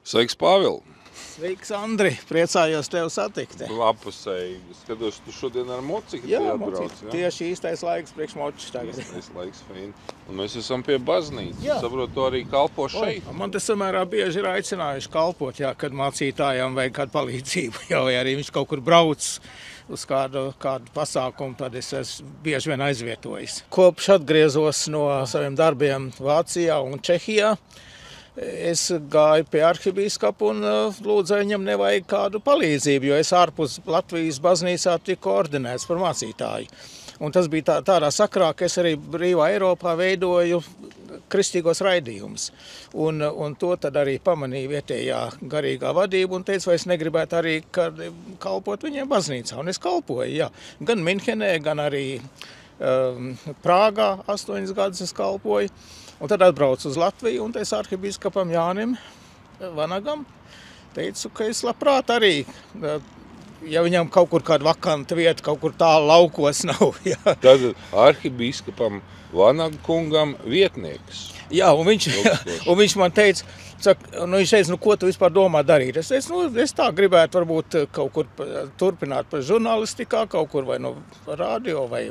Sveiks, Pāvil! Sveiks, Andri! Priecājos tevi satikt. Lapusēji. Skatos, tu šodien ar mocikli atbrauc, jā? Tieši īstais laiks priekš močs tagad. Īstais laiks, fīni. Un mēs esam pie baznīcas. Jā. Saprotu, tu arī kalpo šeit. Man tas samērā bieži ir aicinājuši kalpot, jā, kad mācītājām vajag kādu palīdzību, jā, vai arī viņš kaut kur brauc uz kādu pasākumu, tad es esmu bieži vien aizvietojis. Kopš atgriezos no saviem darbiem Vācijā un Čehijā, es gāju pie arhibīskapa un lūdzu viņam nevajag kādu palīdzību, jo es ārpus Latvijas baznīcā tiku ordinēts par mācītāju. Un tas bija tādā sakrā, ka es arī brīvā Eiropā veidoju kristīgos raidījumus. Un to tad arī pamanīja vietējā garīgā vadība un teica, vai es negribētu arī kalpot viņiem baznīcā. Un es kalpoju, jā. Gan Minhenē, gan arī Prāgā 8 gadus es kalpoju. Un tad atbraucu uz Latviju un teicu arhibīskapam Jānim Vanagam, teicu, ka es labprāt arī, ja viņam kaut kur kāda vakanta vieta, kaut kur tālu laukos nav. Jā. Tad arhibīskapam Vanagkungam vietnieks. Jā, un viņš man teica, viņš teica, ko tu vispār domā darīt? Es teicu, es tā gribētu varbūt kaut kur turpināt par žurnālistikā, kaut kur vai no radio vai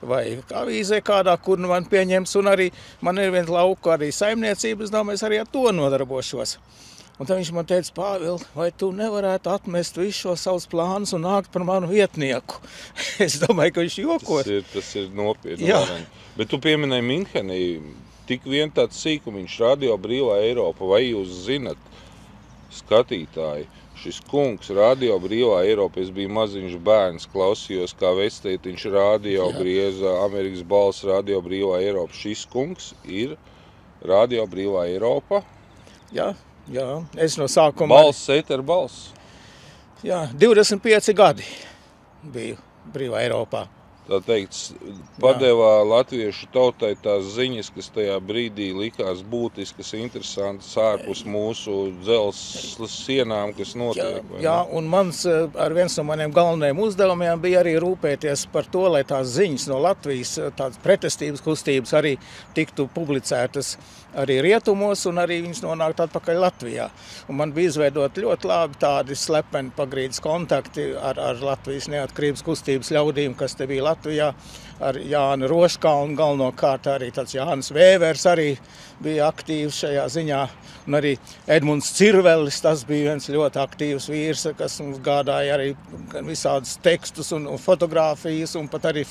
avīzē kādā, kur man pieņems, un arī man ir viens lauku arī saimniecības, domāju, es arī ar to nodarbošos. Un tad viņš man teica, Pāvil, vai tu nevarētu atmest visu šo savus plānus un nākt par manu vietnieku? Es domāju, ka viņš jokos. Tas ir nopietni. Bet tu pieminēji Minhenī, tik vien tāds sīkumiņš, Radio Brīvā Eiropa, vai jūs zinat, skatītāji, šis kungs Radio Brīvā Eiropa, es biju maziņš bērns, klausījos, kā vectētiņš radio grieza, Amerikas balss Radio Brīvā Eiropa. Šis kungs ir Radio Brīvā Eiropa. Jā, es no sākuma... Balss, eter balss. Jā, 25 gadi biju Brīvā Eiropā. Tā teikt, padevā latviešu tautai tās ziņas, kas tajā brīdī likās būtiskas, interesantas ārpus mūsu dzelzs sienām, kas notiek. Jā, un viens no maniem galvenajiem uzdevumiem bija arī rūpēties par to, lai tās ziņas no Latvijas, tādas pretestības kustības arī tiktu publicētas arī rietumos un arī viņas nonākt atpakaļ Latvijā. Un man bija izveidot ļoti labi tādi slepeni pagrīdes kontakti ar Latvijas neatkarības kustības ļaudīm, kas te bija Latvijā, ar Jānu Roškalnu, galvenokārt arī tāds Jānis Vēvers arī bija aktīvs šajā ziņā, un arī Edmunds Cirvelis, tas bija viens ļoti aktīvs vīrs, kas mums gādāja arī visādus tekstus un fotogrāfijas, un pat arī